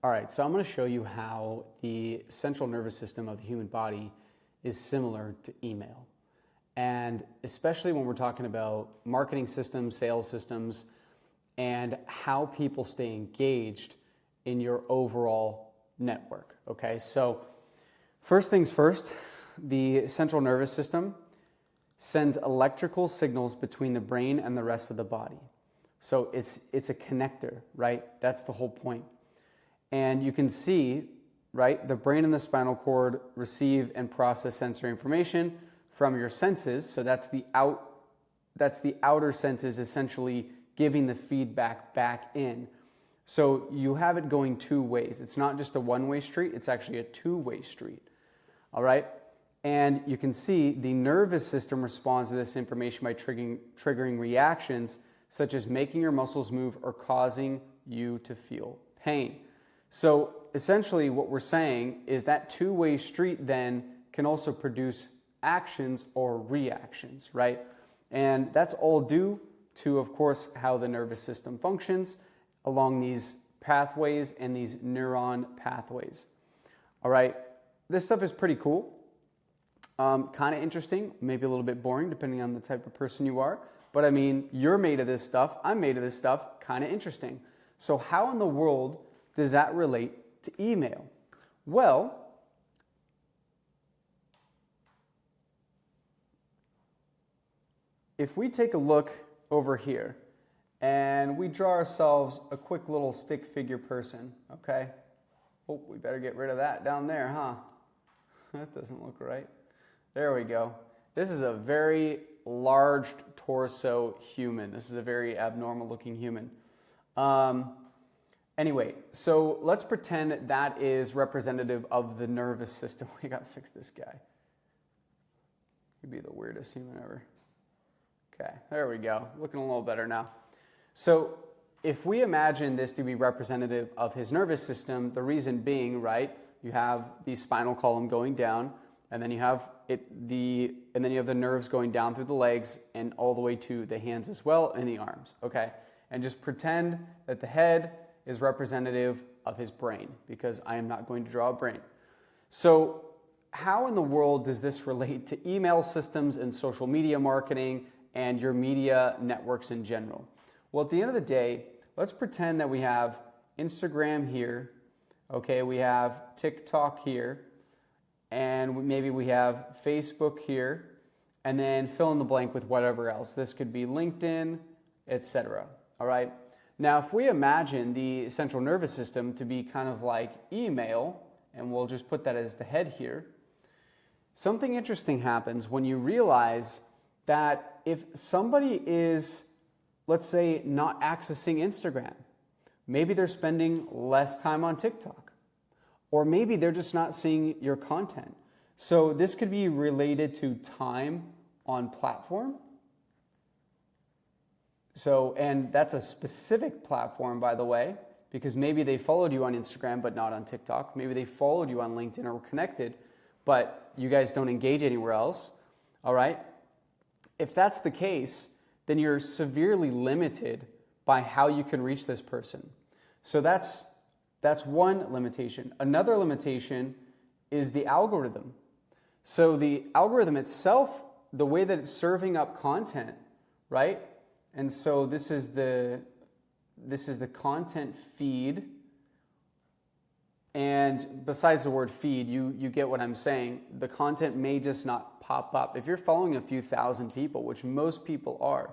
All right, so I'm going to show you how the central nervous system of the human body is similar to email. And especially when we're talking about marketing systems, sales systems, and how people stay engaged in your overall network. Okay, so first things first, the central nervous system sends electrical signals between the brain and the rest of the body. So it's a connector, right? That's the whole point. And you can see, right, the brain and the spinal cord receive and process sensory information from your senses. So that's the outer senses essentially giving the feedback back in. So you have it going two ways. It's not just a one-way street, it's actually a two-way street. All right? And you can see the nervous system responds to this information by triggering reactions such as making your muscles move or causing you to feel pain. So essentially what we're saying is that two-way street then can also produce actions or reactions, right? And that's all due to, of course, how the nervous system functions along these pathways and these neuron pathways. All right, this stuff is pretty cool. Kind of interesting, maybe a little bit boring depending on the type of person you are. But I mean, you're made of this stuff, I'm made of this stuff, kind of interesting. So how in the world does that relate to email? Well, if we take a look over here and we draw ourselves a quick little stick figure person, okay? Oh, we better get rid of that down there, huh? That doesn't look right. There we go. This is a very large torso human. This is a very abnormal looking human. Anyway, so let's pretend that is representative of the nervous system. We gotta fix this guy. He'd be the weirdest human ever. Okay, there we go. Looking a little better now. So if we imagine this to be representative of his nervous system, the reason being, right, you have the spinal column going down, and then you have the nerves going down through the legs and all the way to the hands as well and the arms. Okay, and just pretend that the head is representative of his brain, because I am not going to draw a brain. So how in the world does this relate to email systems and social media marketing and your media networks in general? Well, at the end of the day, let's pretend that we have Instagram here, okay, we have TikTok here, and maybe we have Facebook here, and then fill in the blank with whatever else. This could be LinkedIn, etc. All right? Now, if we imagine the central nervous system to be kind of like email, and we'll just put that as the head here, something interesting happens when you realize that if somebody is, let's say, not accessing Instagram, maybe they're spending less time on TikTok, or maybe they're just not seeing your content. So this could be related to time on platform. So, and that's a specific platform, by the way, because maybe they followed you on Instagram, but not on TikTok. Maybe they followed you on LinkedIn or were connected, but you guys don't engage anywhere else. All right? If that's the case, then you're severely limited by how you can reach this person. So that's one limitation. Another limitation is the algorithm. So the algorithm itself, the way that it's serving up content, right? And so this is the content feed. And besides the word feed, you get what I'm saying. The content may just not pop up. If you're following a few thousand people, which most people are,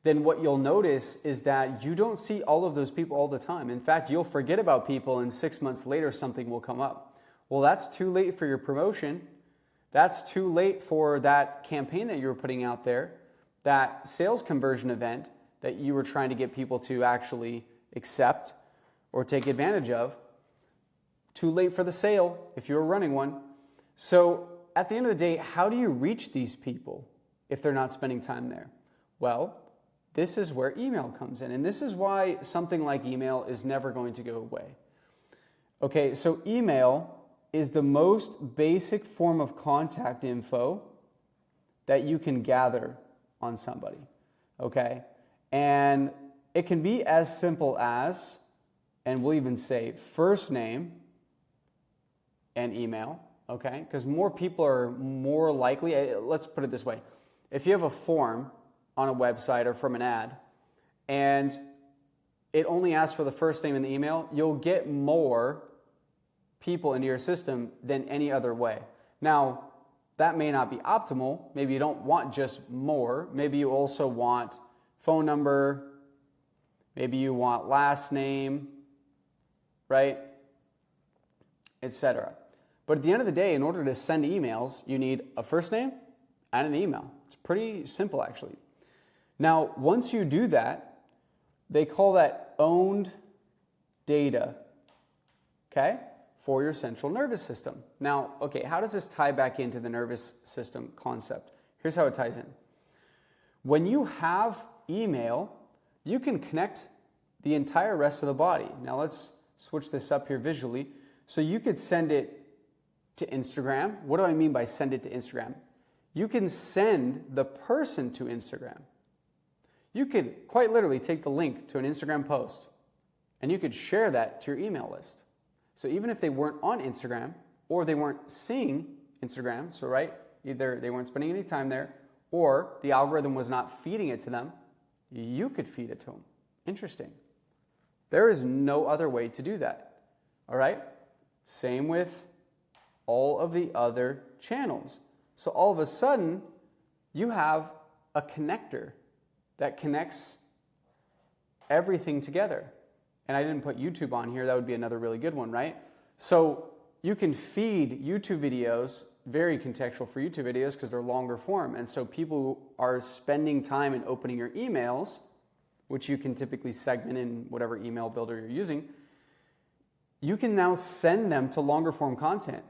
then what you'll notice is that you don't see all of those people all the time. In fact, you'll forget about people and 6 months later something will come up. Well, that's too late for your promotion. That's too late for that campaign that you were putting out there, that sales conversion event that you were trying to get people to actually accept or take advantage of. Too late for the sale if you're running one. So at the end of the day, how do you reach these people if they're not spending time there? Well, this is where email comes in. And this is why something like email is never going to go away. Okay, so email is the most basic form of contact info that you can gather on somebody. Okay? And it can be as simple as and we'll even say first name and email, okay? Because more people are more likely, let's put it this way. If you have a form on a website or from an ad, and it only asks for the first name and the email, you'll get more people into your system than any other way. Now, that may not be optimal. Maybe you don't want just more. Maybe you also want phone number. Maybe you want last name, right? Etc. But at the end of the day, in order to send emails, you need a first name and an email. It's pretty simple, actually. Now, once you do that, they call that owned data, okay, for your central nervous system. Now, okay, how does this tie back into the nervous system concept? Here's how it ties in. When you have email, you can connect the entire rest of the body. Now, let's switch this up here visually. So you could send it to Instagram. What do I mean by send it to Instagram? You can send the person to Instagram. You could quite literally take the link to an Instagram post and you could share that to your email list. So even if they weren't on Instagram or they weren't seeing Instagram, so right, either they weren't spending any time there or the algorithm was not feeding it to them, you could feed it to them. Interesting. There is no other way to do that. All right? Same with all of the other channels. So all of a sudden, you have a connector that connects everything together. And I didn't put YouTube on here. That would be another really good one, right? So you can feed YouTube videos, very contextual for YouTube videos because they're longer form. And so people who are spending time in opening your emails, which you can typically segment in whatever email builder you're using, you can now send them to longer form content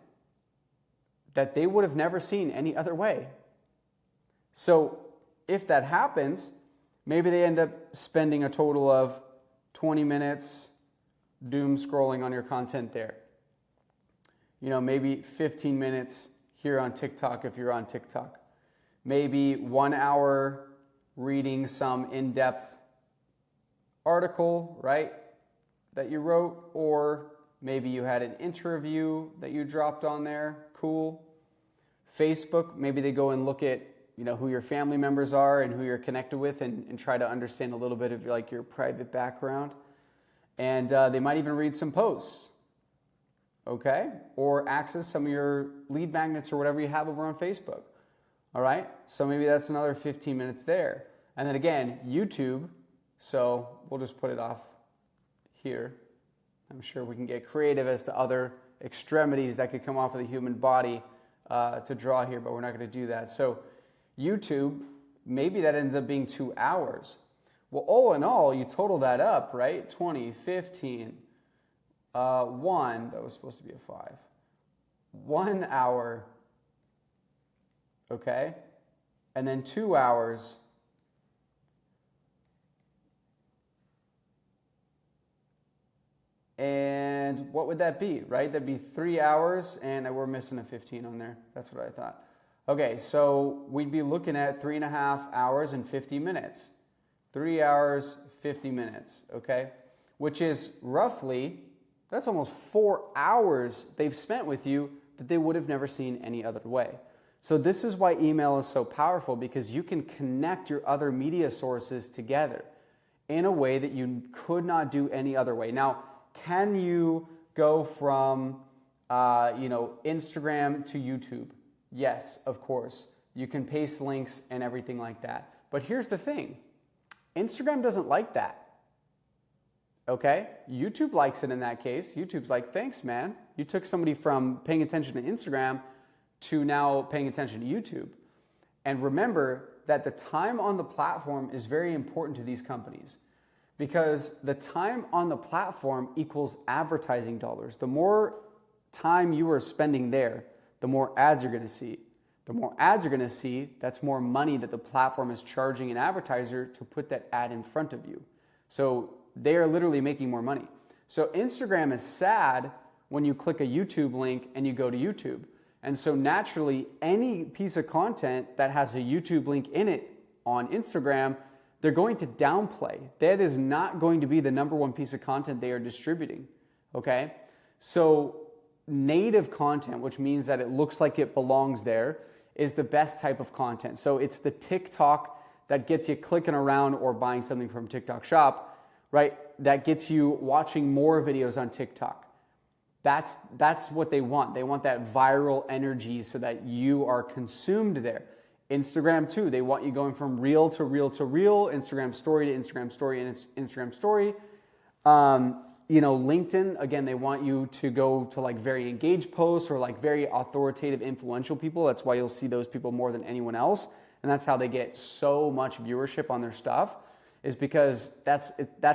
that they would have never seen any other way. So if that happens, maybe they end up spending a total of 20 minutes doom scrolling on your content there. You know, maybe 15 minutes here on TikTok if you're on TikTok. Maybe 1 hour reading some in-depth article, right, that you wrote, or maybe you had an interview that you dropped on there. Cool. Facebook, maybe they go and look at, you know, who your family members are and who you're connected with and try to understand a little bit of like your private background. And they might even read some posts, okay? Or access some of your lead magnets or whatever you have over on Facebook, all right? So maybe that's another 15 minutes there. And then again, YouTube, so we'll just put it off here. I'm sure we can get creative as to other extremities that could come off of the human body to draw here, but we're not going to do that. So YouTube, maybe that ends up being 2 hours. Well, all in all, you total that up, right? 20, 15, 1, that was supposed to be a 5. 1 hour, okay? And then 2 hours. And what would that be, right? That'd be 3 hours, and we're missing a 15 on there. That's what I thought. Okay, so we'd be looking at 3.5 hours and 50 minutes. 3 hours, 50 minutes, okay? Which is roughly, that's almost 4 hours they've spent with you that they would have never seen any other way. So this is why email is so powerful, because you can connect your other media sources together in a way that you could not do any other way. Now, can you go from Instagram to YouTube? Yes, of course. You can paste links and everything like that. But here's the thing. Instagram doesn't like that. Okay? YouTube likes it in that case. YouTube's like, thanks, man. You took somebody from paying attention to Instagram to now paying attention to YouTube. And remember that the time on the platform is very important to these companies, because the time on the platform equals advertising dollars. The more time you are spending there, the more ads you're going to see. The more ads you're going to see, that's more money that the platform is charging an advertiser to put that ad in front of you. So they are literally making more money. So Instagram is sad when you click a YouTube link and you go to YouTube. And so naturally, any piece of content that has a YouTube link in it on Instagram, they're going to downplay. That is not going to be the number one piece of content they are distributing, okay? So native content, which means that it looks like it belongs there, is the best type of content. So it's the TikTok that gets you clicking around or buying something from TikTok Shop, right? That gets you watching more videos on TikTok. That's what they want. They want that viral energy so that you are consumed there. Instagram too, they want you going from reel to reel to reel, Instagram story to Instagram story and Instagram story. LinkedIn, again, they want you to go to like very engaged posts or like very authoritative, influential people. That's why you'll see those people more than anyone else. And that's how they get so much viewership on their stuff, is because that's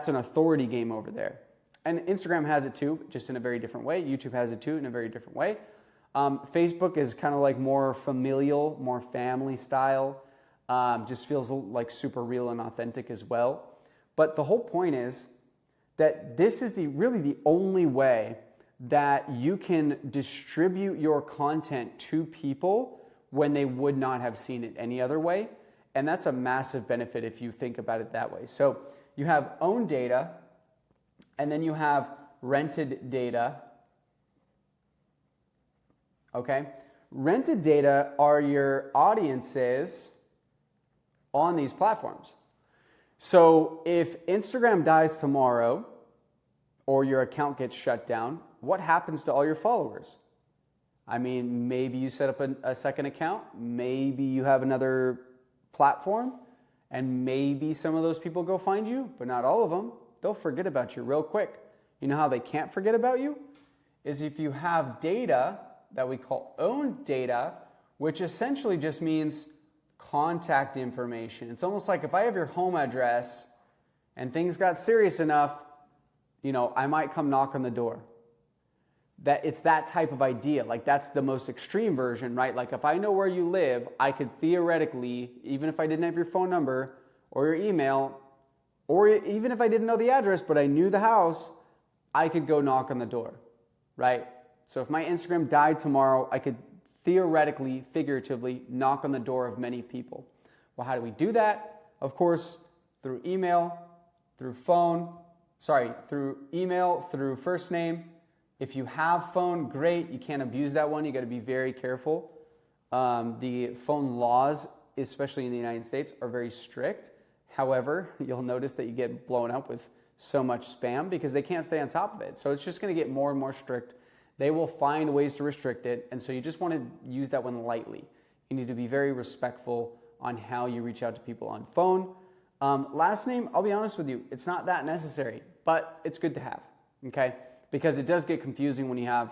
an authority game over there. And Instagram has it too, just in a very different way. YouTube has it too in a very different way. Facebook is kind of like more familial, more family style. Just feels like super real and authentic as well. But the whole point is that this is really the only way that you can distribute your content to people when they would not have seen it any other way. And that's a massive benefit if you think about it that way. So you have owned data, and then you have rented data. Okay? Rented data are your audiences on these platforms. So if Instagram dies tomorrow or your account gets shut down, what happens to all your followers? I mean, maybe you set up a second account, maybe you have another platform, and maybe some of those people go find you, but not all of them. They'll forget about you real quick. You know how they can't forget about you? Is if you have data that we call owned data, which essentially just means contact information. It's almost like if I have your home address and things got serious enough, I might come knock on the door. That it's that type of idea. Like that's the most extreme version, right? Like if I know where you live, I could theoretically, even if I didn't have your phone number or your email, or even if I didn't know the address, but I knew the house, I could go knock on the door, right? So if my Instagram died tomorrow, I could theoretically, figuratively, knock on the door of many people. Well, how do we do that? Of course, through email, through email, through first name. If you have phone, great. You can't abuse that one. You got to be very careful. The phone laws, especially in the United States, are very strict. However, you'll notice that you get blown up with so much spam because they can't stay on top of it. So it's just going to get more and more strict. They will find ways to restrict it. And so you just want to use that one lightly. You need to be very respectful on how you reach out to people on phone. Last name, I'll be honest with you, it's not that necessary, but it's good to have, okay? Because it does get confusing when you have,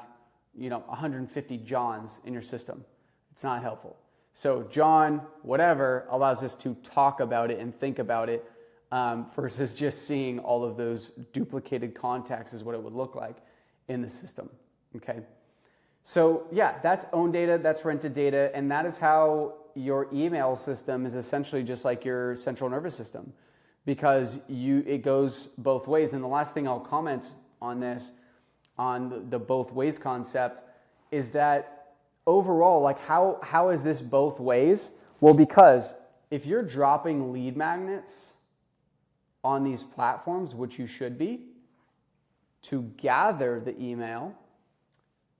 150 Johns in your system. It's not helpful. So John, whatever, allows us to talk about it and think about it versus just seeing all of those duplicated contacts is what it would look like in the system, okay? So yeah, that's owned data, that's rented data, and that is how your email system is essentially just like your central nervous system, because it goes both ways. And the last thing I'll comment on this, on the both ways concept, is that overall, like how is this both ways? Well, because if you're dropping lead magnets on these platforms, which you should be, to gather the email,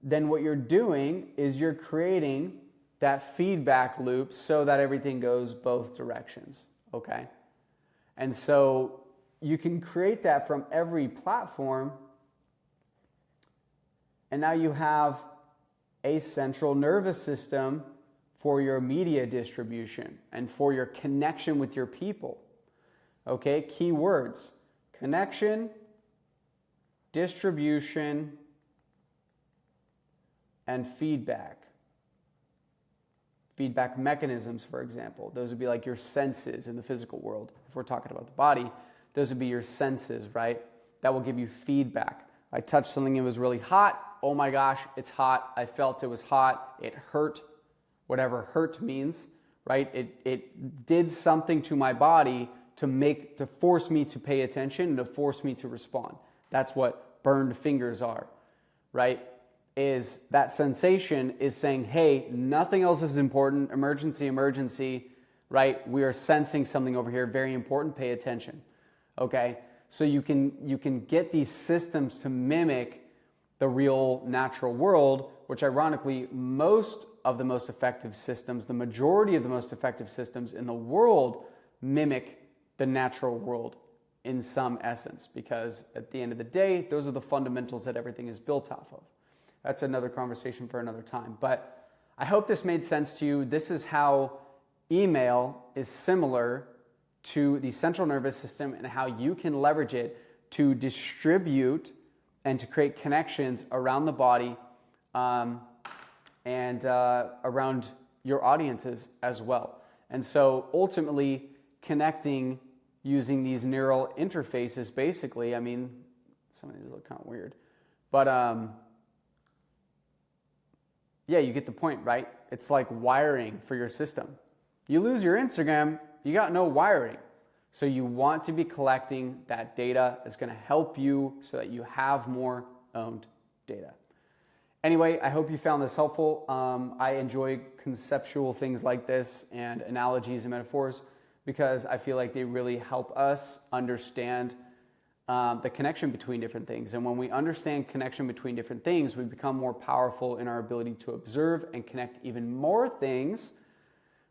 then what you're doing is you're creating that feedback loop so that everything goes both directions, okay? And so you can create that from every platform, and now you have a central nervous system for your media distribution and for your connection with your people, okay? Keywords: connection, distribution, and feedback. Feedback mechanisms, for example. Those would be like your senses in the physical world. If we're talking about the body, those would be your senses, right? That will give you feedback. I touched something, it was really hot. Oh my gosh, it's hot. I felt it was hot. It hurt. Whatever hurt means, right? It did something to my body to force me to pay attention and to force me to respond. That's what burned fingers are, right? Is that sensation is saying, hey, nothing else is important, emergency, right? We are sensing something over here, very important, pay attention, okay? So you can get these systems to mimic the real natural world, which ironically, most of the most effective systems, the majority of the most effective systems in the world mimic the natural world in some essence, because at the end of the day, those are the fundamentals that everything is built off of. That's another conversation for another time. But I hope this made sense to you. This is how email is similar to the central nervous system and how you can leverage it to distribute and to create connections around the body and around your audiences as well. And so ultimately connecting using these neural interfaces, basically, I mean, some of these look kind of weird, but yeah, you get the point, right? It's like wiring for your system. You lose your Instagram, you got no wiring. So you want to be collecting that data that's going to help you so that you have more owned data. Anyway, I hope you found this helpful. I enjoy conceptual things like this and analogies and metaphors because I feel like they really help us understand the connection between different things. And when we understand connection between different things, we become more powerful in our ability to observe and connect even more things,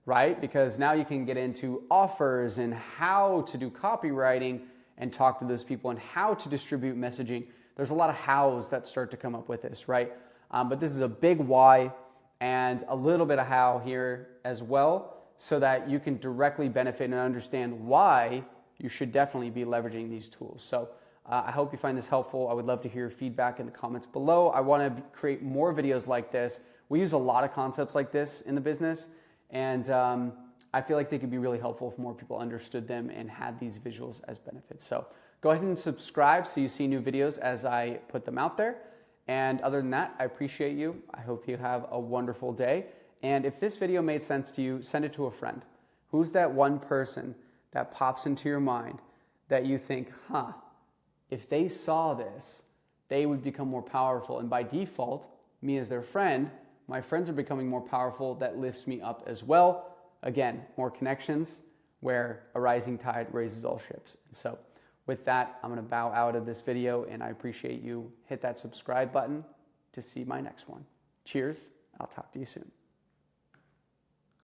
right? Because now you can get into offers and how to do copywriting and talk to those people and how to distribute messaging. There's a lot of hows that start to come up with this, right? But this is a big why and a little bit of how here as well, so that you can directly benefit and understand why you should definitely be leveraging these tools. So I hope you find this helpful. I would love to hear your feedback in the comments below. I want to create more videos like this. We use a lot of concepts like this in the business, and I feel like they could be really helpful if more people understood them and had these visuals as benefits. So go ahead and subscribe so you see new videos as I put them out there. And other than that, I appreciate you. I hope you have a wonderful day. And if this video made sense to you, send it to a friend. Who's that one person that pops into your mind that you think, if they saw this, they would become more powerful. And by default, me as their friend, my friends are becoming more powerful. That lifts me up as well. Again, more connections where a rising tide raises all ships. And so with that, I'm going to bow out of this video, and I appreciate you. Hit that subscribe button to see my next one. Cheers. I'll talk to you soon.